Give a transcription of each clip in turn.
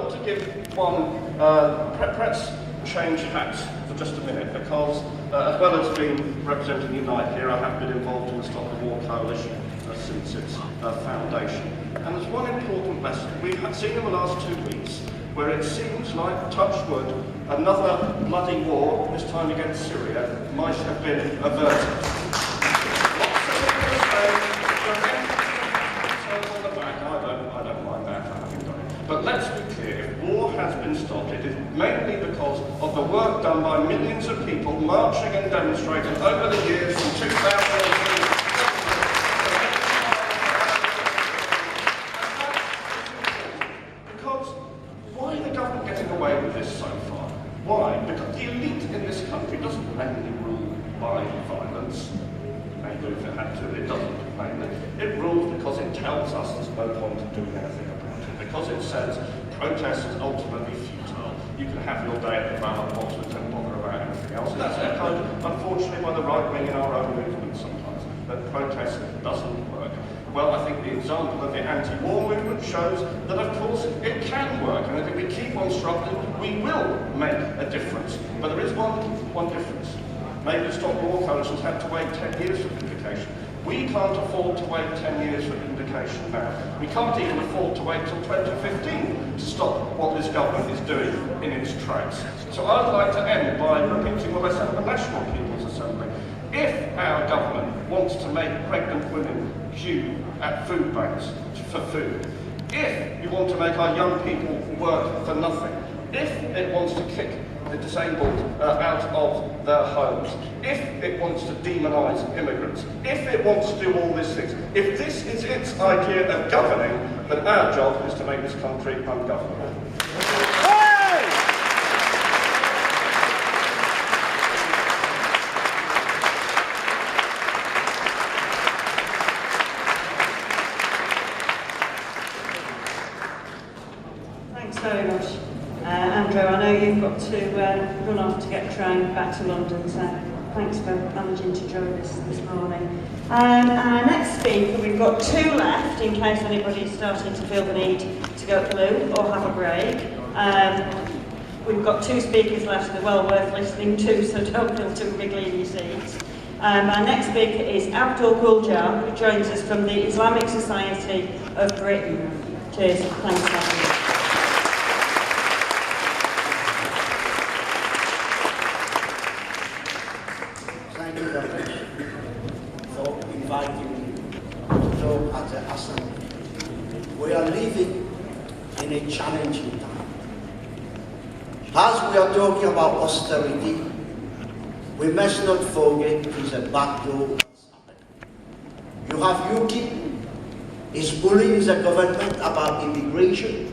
like to give one, perhaps change facts for just a minute, because as well as being representing Unite here, I have been involved in the Stop the War Coalition since its foundation. And there's one important lesson. We've seen in the last 2 weeks where it seems like, touch wood, another bloody war, this time against Syria, might have been averted. Lots of people say, on the back, I don't mind that, I haven't done it. But let's be clear, if war has been stopped, it is mainly because of the work done by millions of people marching and demonstrating over the years from 2003. Why are the government getting away with this so far? Why? Because the elite in this country doesn't mainly rule by violence. Maybe if it had to, it doesn't mainly. It rules because it tells us there's no point in doing anything about it. Because it says protest is ultimately futile. You can have your day at the ballot box and don't bother about anything else. And that's echoed, unfortunately, by the right wing in our own movement sometimes. That protest doesn't work. Well, I think the example of the anti-war movement shows that, of course, it can work, and if we keep on struggling, we will make a difference. But there is one difference. Maybe the Stop War Coalition's had to wait 10 years for vindication. We can't afford to wait 10 years for vindication now. We can't even afford to wait till 2015 to stop what this government is doing in its tracks. So I'd like to end by repeating what I said at the National People's Assembly. If our government wants to make pregnant women queue at food banks for food, if you want to make our young people work for nothing, if it wants to kick the disabled out of their homes, if it wants to demonise immigrants, if it wants to do all these things, if this is its idea of governing, then our job is to make this country ungovernable. Thanks very much. Andrew, I know you've got to run off to get a train back to London, so thanks for managing to join us this morning. Our next speaker, we've got two left in case anybody's starting to feel the need to go to the loo or have a break. We've got two speakers left that are well worth listening to, so don't feel too wriggly in your seats. Our next speaker is Abdul Guljar, who joins us from the Islamic Society of Britain. Cheers. Thanks, Abdul. Thank you very much for inviting me to talk at the Assembly. We are living in a challenging time. As we are talking about austerity, we must not forget it's a backdoor. You have UKIP is bullying the government about immigration.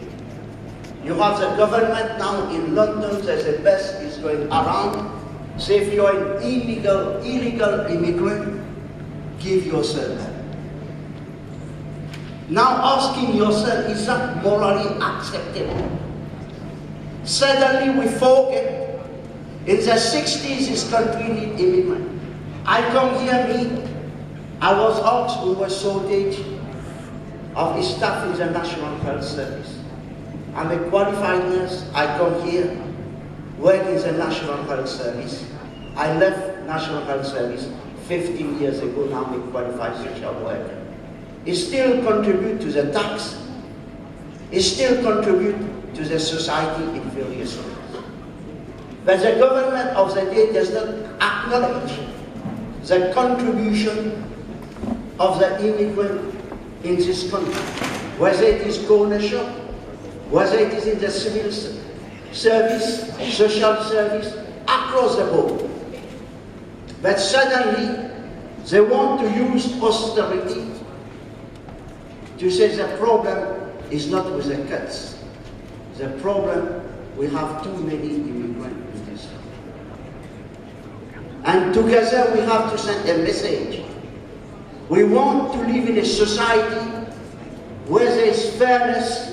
You have the government now in London, there's a bus is going around. Say if you're an illegal immigrant, give yourself help. Now asking yourself, is that morally acceptable? Suddenly we forget, in the 60s this country needed immigrants. I come here, I was asked, we were shortage of staff in the National Health Service. I'm a qualified nurse, I come here, work in the National Health Service. I left National Health Service 15 years ago, now I'm a qualified social worker. It still contributes to the tax, it still contributes to the society in various ways. But the government of the day does not acknowledge the contribution of the immigrant in this country, whether it is corner shop, whether it is in the civil service, social service, across the board. But suddenly, they want to use austerity to say the problem is not with the cuts. The problem, we have too many immigrants in this country. And together we have to send a message. We want to live in a society where there is fairness,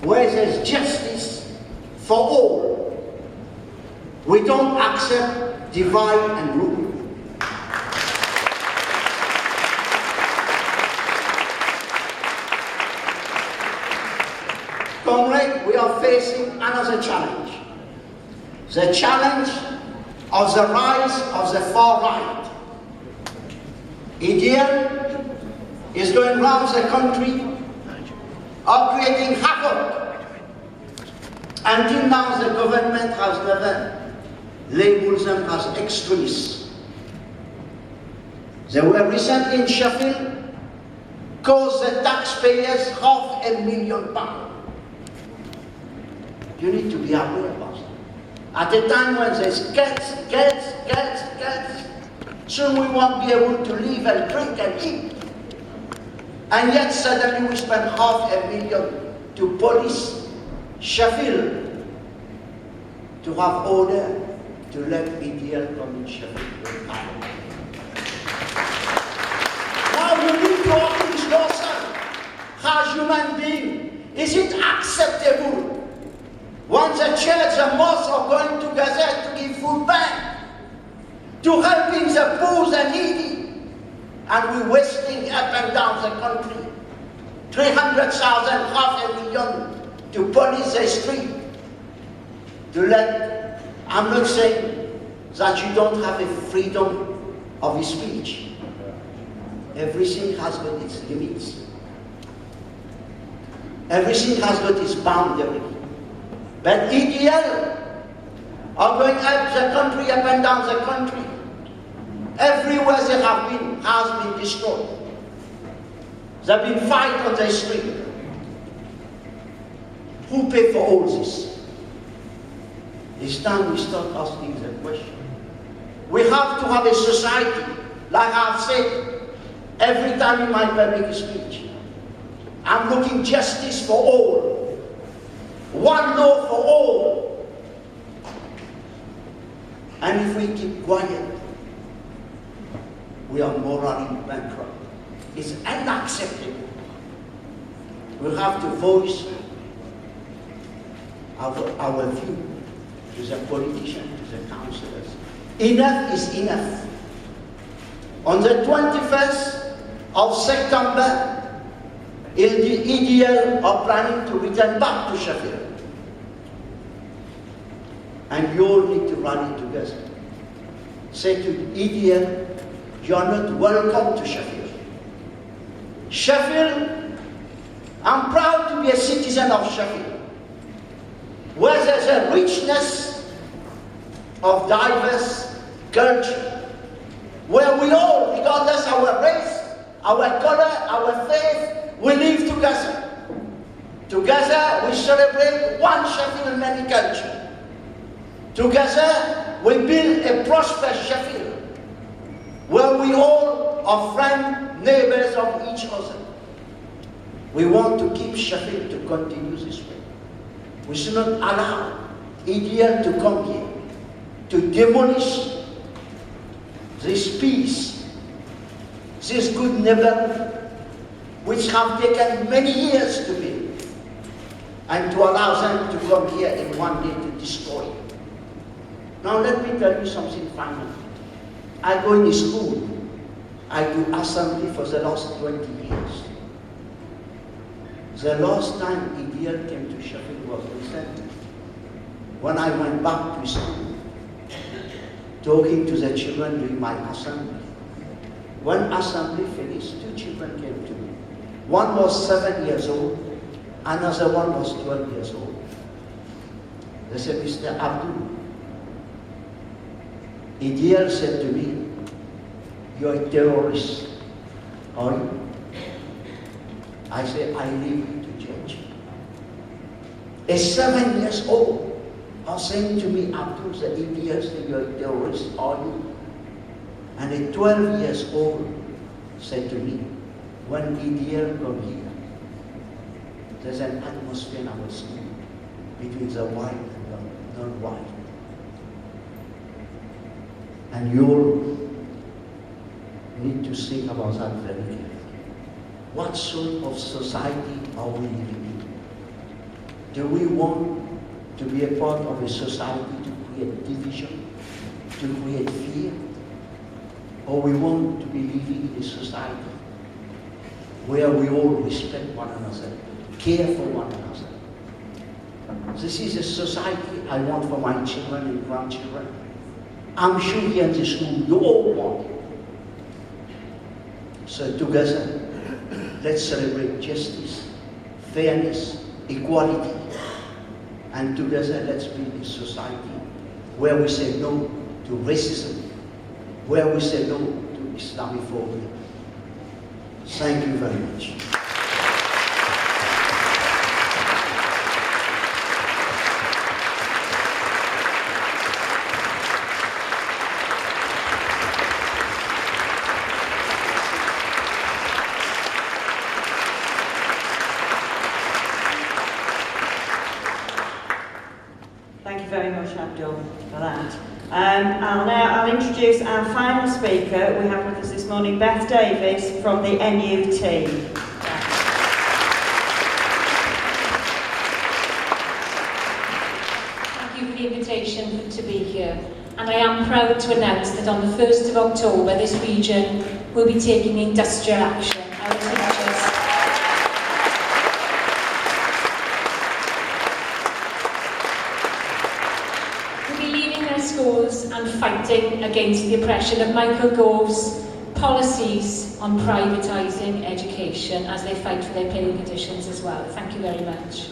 where there is justice for all. We don't accept divide and rule. Comrade, we are facing another challenge. The challenge of the rise of the far right. EDL is going around the country creating havoc. Until now, the government has never labeled them as extremists. They were recently in Sheffield, cost the taxpayers £500,000. You need to be aware about it. At a time when there's cuts, soon we won't be able to live and drink and eat. And yet suddenly we spend £500,000 to police Sheffield to have order to let EDL come in Sheffield. Now you need to ask yourself, as human being, is it acceptable when the church and mosques are going together to give food back, to helping the poor and needy, and we're wasting up and down the country 300,000, £500,000 to police the street, to let, I'm not saying that you don't have a freedom of speech. Everything has got its limits. Everything has got its boundary. But EDL are going up the country, up and down the country. Everywhere they have been has been destroyed. There have been fights on the street. Who paid for all this? It's time we start asking the question. We have to have a society, like I've said every time in my public speech. I'm looking justice for all. One law for all. And if we keep quiet, we are morally bankrupt. It's unacceptable. We have to voice our view to the politicians, to the councillors. Enough is enough. On the 21st of September, EDL are planning to return back to Sheffield. And you all need to rally together. Say to EDL, you are not welcome to Sheffield. Sheffield, I'm proud to be a citizen of Sheffield, where there's a richness of diverse culture, where we all, regardless of our race, our color, our faith, we live together. Together we celebrate one Sheffield many culture. Together we build a prosperous Sheffield, where we all are friends, neighbors of each other. We want to keep Sheffield to continue this way. We should not allow EDL to come here to demolish this peace, this good neighborhood, which have taken many years to build, and to allow them to come here in one day to destroy it. Now let me tell you something final. I go in school. I do assembly for the last 20 years. The last time EDL came to Sheffield was recently, when I went back to school, talking to the children during my assembly. When assembly finished, 2 children came to me. One was 7 years old, another one was 12 years old. They said, Mr. Abdul, EDL said to me, you're a terrorist, are you? I said, I leave you to judge. A 7 years old are saying to me, Abdul, the EDL said, you're a terrorist, are you? And a 12 years old said to me, when EDL come here, there's an atmosphere in our school between the white and the non-white. And you all need to think about that very carefully. What sort of society are we living in? Do we want to be a part of a society to create division, to create fear? Or we want to be living in a society where we all respect one another, care for one another? This is a society I want for my children and grandchildren. I'm sure here in this room you all want it. So together, let's celebrate justice, fairness, equality, and together let's build a society where we say no to racism, where we say no to Islamophobia. Thank you very much. Thank you very much, Abdul, for that. I'll introduce our final speaker. We have with us this morning Beth Davies from the NUT. Thank you for the invitation to be here. And I am proud to announce that on the 1st of October, this region will be taking industrial action. Our teachers schools and fighting against the oppression of Michael Gove's policies on privatising education as they fight for their pay petitions as well. Thank you very much.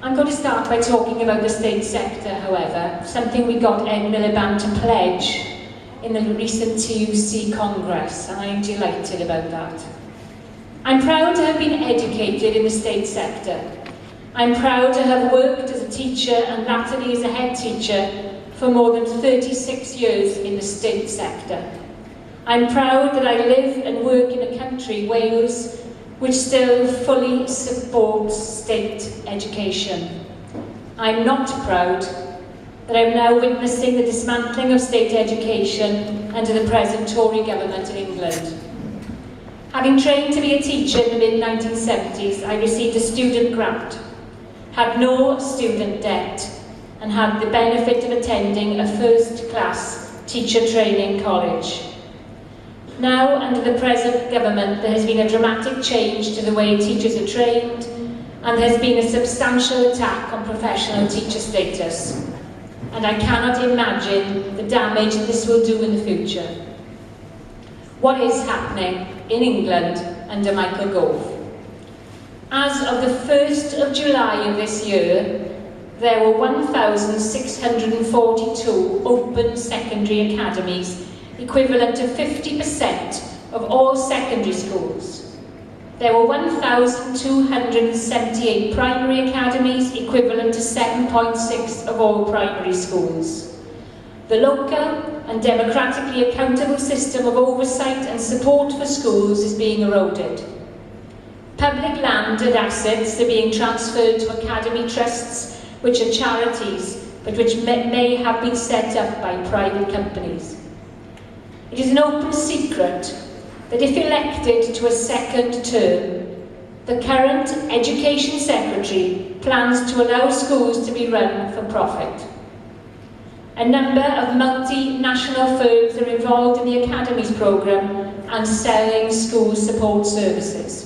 I'm going to start by talking about the state sector, however, something we got Ed Miliband to pledge in the recent TUC Congress, and I'm delighted about that. I'm proud to have been educated in the state sector. I'm proud to have worked as a teacher and latterly as a head teacher for more than 36 years in the state sector. I'm proud that I live and work in a country, Wales, which still fully supports state education. I'm not proud that I'm now witnessing the dismantling of state education under the present Tory government in England. Having trained to be a teacher in the mid-1970s, I received a student grant, had no student debt, and had the benefit of attending a first-class teacher training college. Now, under the present government, there has been a dramatic change to the way teachers are trained, and there has been a substantial attack on professional teacher status. And I cannot imagine the damage this will do in the future. What is happening in England under Michael Gove? As of the 1st of July of this year, there were 1,642 open secondary academies, equivalent to 50% of all secondary schools. There were 1,278 primary academies, equivalent to 7.6% of all primary schools. The local and democratically accountable system of oversight and support for schools is being eroded. Public land and assets are being transferred to academy trusts, which are charities, but which may have been set up by private companies. It is an open secret that if elected to a second term, the current Education Secretary plans to allow schools to be run for profit. A number of multinational firms are involved in the Academies programme and selling school support services.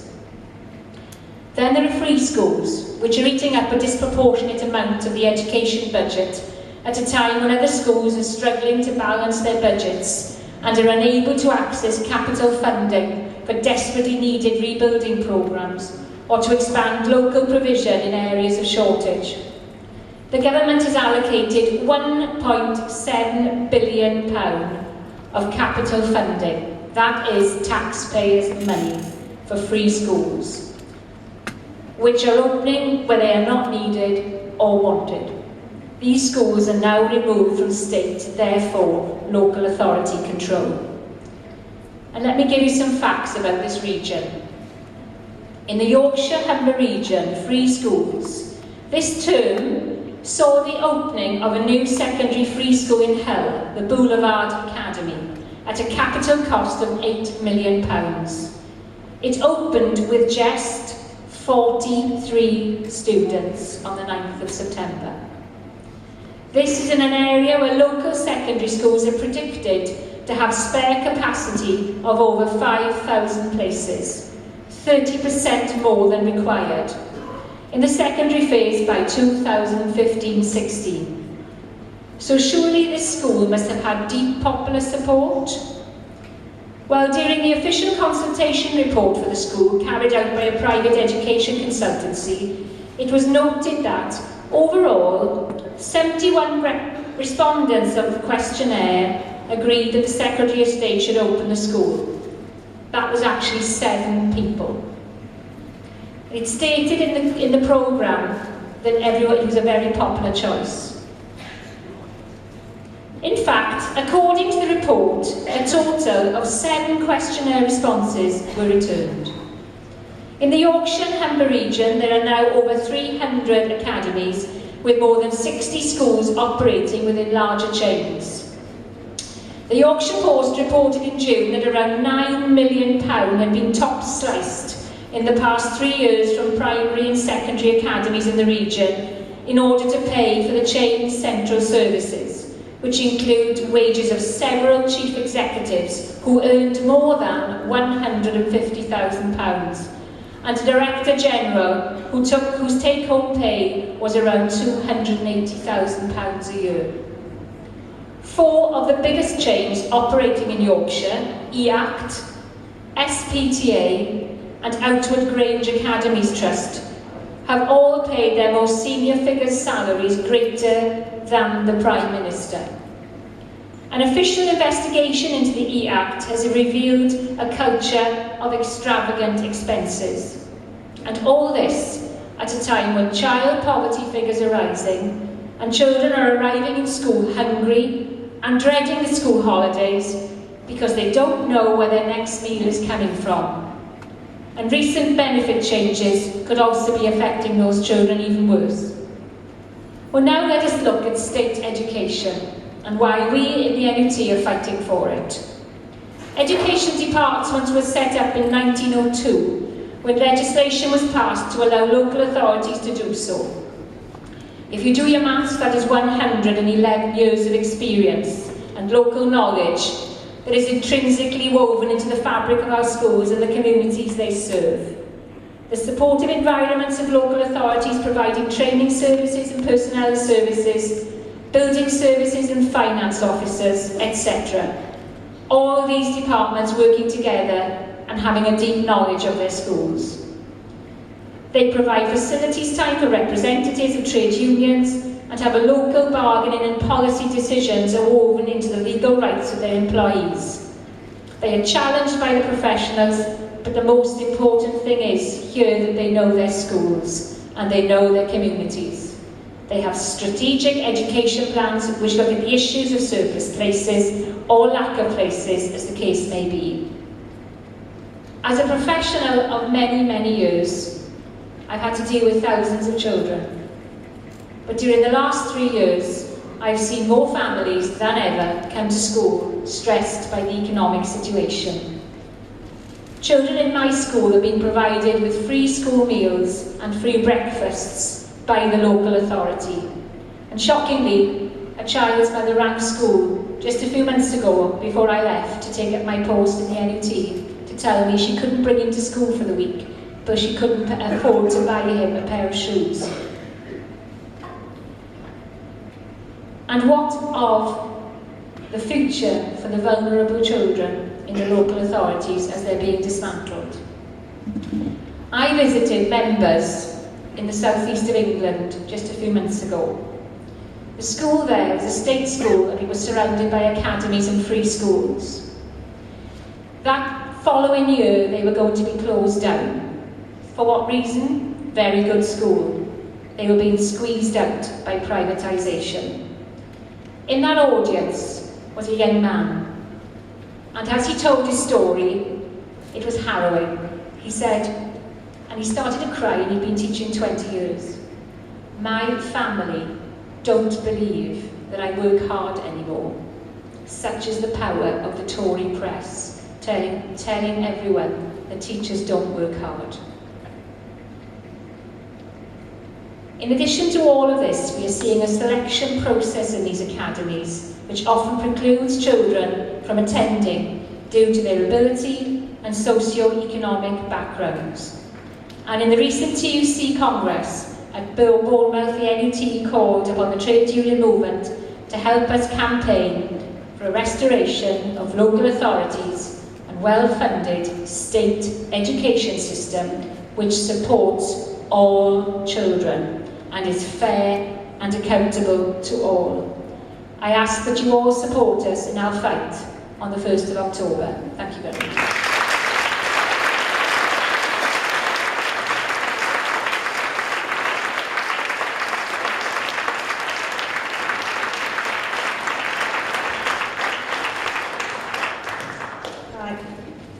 Then there are free schools, which are eating up a disproportionate amount of the education budget at a time when other schools are struggling to balance their budgets and are unable to access capital funding for desperately needed rebuilding programmes or to expand local provision in areas of shortage. The government has allocated £1.7 billion of capital funding, that is taxpayers' money, for free schools, which are opening where they are not needed or wanted. These schools are now removed from state, therefore local authority control. And let me give you some facts about this region. In the Yorkshire Humber region, free schools, this term saw the opening of a new secondary free school in Hull, the Boulevard Academy, at a capital cost of £8 million. It opened with just 43 students on the 9th of September. This is in an area where local secondary schools are predicted to have spare capacity of over 5,000 places, 30% more than required. in the secondary phase by 2015-16. So surely this school must have had deep popular support? Well, during the official consultation report for the school, carried out by a private education consultancy, it was noted that, overall, 71 respondents of the questionnaire agreed that the Secretary of State should open the school. That was actually 7 people. It stated in the programme that it was a very popular choice. In fact, according to the report, a total of 7 questionnaire responses were returned. In the Yorkshire and Humber region, there are now over 300 academies with more than 60 schools operating within larger chains. The Yorkshire Post reported in June that around £9 million had been top sliced in the past 3 years from primary and secondary academies in the region in order to pay for the chain's central services, which include wages of several chief executives who earned more than £150,000, and a Director General whose take-home pay was around £280,000 a year. 4 of the biggest chains operating in Yorkshire, EACT, SPTA and Outward Grange Academies Trust, have all paid their most senior figures' salaries greater than the Prime Minister. An official investigation into the EACT has revealed a culture of extravagant expenses. And all this at a time when child poverty figures are rising and children are arriving in school hungry and dreading the school holidays because they don't know where their next meal is coming from. And recent benefit changes could also be affecting those children even worse. Well, now let us look at state education and why we in the NUT are fighting for it. Education departments were set up in 1902 when legislation was passed to allow local authorities to do so. If you do your maths, that is 111 years of experience and local knowledge that is intrinsically woven into the fabric of our schools and the communities they serve. The supportive environments of local authorities providing training services and personnel services, building services and finance officers, etc. All these departments working together and having a deep knowledge of their schools. They provide facilities time for representatives of trade unions and have a local bargaining and policy decisions are woven into the legal rights of their employees. They are challenged by the professionals, but the most important thing is here that they know their schools and they know their communities. They have strategic education plans which look at the issues of surplus places or lack of places, as the case may be. As a professional of many, many years, I've had to deal with thousands of children. But during the last 3 years, I've seen more families than ever come to school stressed by the economic situation. Children in my school have been provided with free school meals and free breakfasts by the local authority. And shockingly, a child's mother rang school just a few months ago before I left to take up my post in the NUT to tell me she couldn't bring him to school for the week, but she couldn't afford to buy him a pair of shoes. And what of the future for the vulnerable children in the local authorities as they're being dismantled? I visited Members in the southeast of England just a few months ago. The school there was a state school and it was surrounded by academies and free schools. That following year they were going to be closed down. For what reason? Very good school. They were being squeezed out by privatisation. In that audience was a young man, and as he told his story, it was harrowing. He said, and he started to cry, and he'd been teaching 20 years. My family don't believe that I work hard anymore. Such is the power of the Tory press, telling everyone that teachers don't work hard. In addition to all of this, we are seeing a selection process in these academies, which often precludes children from attending due to their ability and socio-economic backgrounds. And in the recent TUC Congress at Bournemouth, the NUT called upon the trade union movement to help us campaign for a restoration of local authorities and well-funded state education system which supports all children and is fair and accountable to all. I ask that you all support us in our fight on the 1st of October. Thank you very much.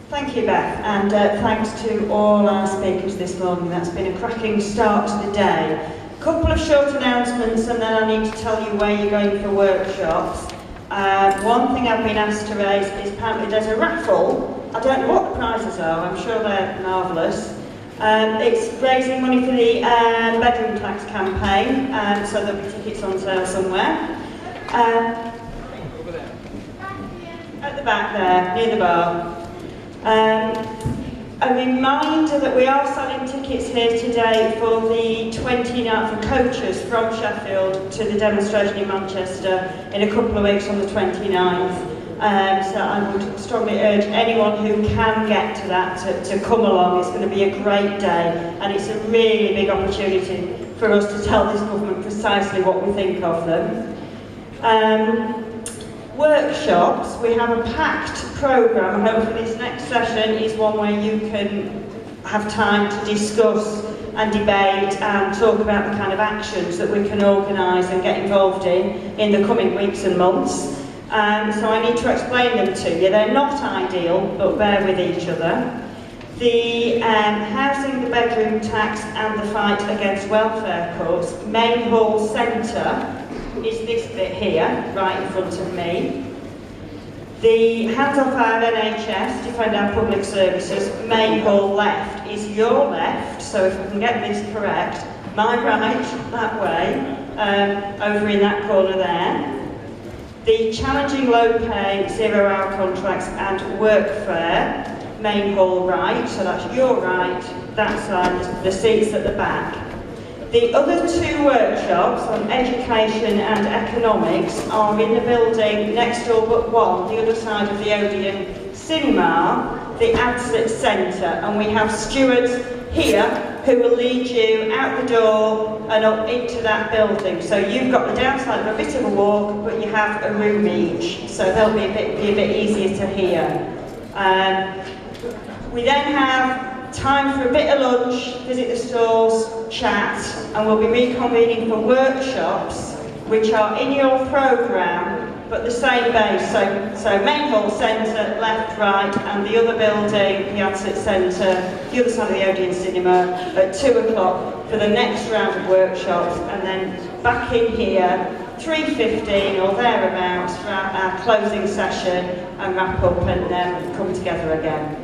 Thank you, Beth, and thanks to all our speakers this morning. That's been a cracking start to the day. A couple of short announcements and then I need to tell you where you're going for workshops. One thing I've been asked to raise is apparently there's a raffle. I don't know what the prizes are, I'm sure they're marvellous. It's raising money for the bedroom tax campaign, so there'll be tickets on sale somewhere. At the back there, near the bar. A reminder that we are selling tickets here today for the 29th for coaches from Sheffield to the demonstration in Manchester in a couple of weeks on the 29th. So I would strongly urge anyone who can get to that to come along. It's going to be a great day and it's a really big opportunity for us to tell this government precisely what we think of them. Workshops, we have a packed programme. Hopefully this next session is one where you can have time to discuss and debate and talk about the kind of actions that we can organise and get involved in the coming weeks and months. So I need to explain them to you. They're not ideal, but bear with each other. The housing, the bedroom tax and the fight against welfare courts, Main Hall Centre, is this bit here, right in front of me. The Hands Off Our NHS, Defend Our Public Services, Main Hall left is your left, so if we can get this correct, my right, that way, over in that corner there. The Challenging Low Pay, Zero Hour Contracts and Workfare, Main Hall right, so that's your right, that side, the seats at the back. The other two workshops on education and economics are in the building next door but one, the other side of the Odeon Cinema, the Adsit Centre, and we have stewards here who will lead you out the door and up into that building. So you've got the downside of a bit of a walk, but you have a room each, so they'll be a bit easier to hear. We then have time for a bit of lunch, visit the stalls, chat, and we'll be reconvening for workshops which are in your programme but the same base. So Main Hall Centre, left, right, and the other building, the Adsit Centre, the other side of the Odeon Cinema at 2 o'clock for the next round of workshops, and then back in here 3:15 or thereabouts for our closing session and wrap up and come together again.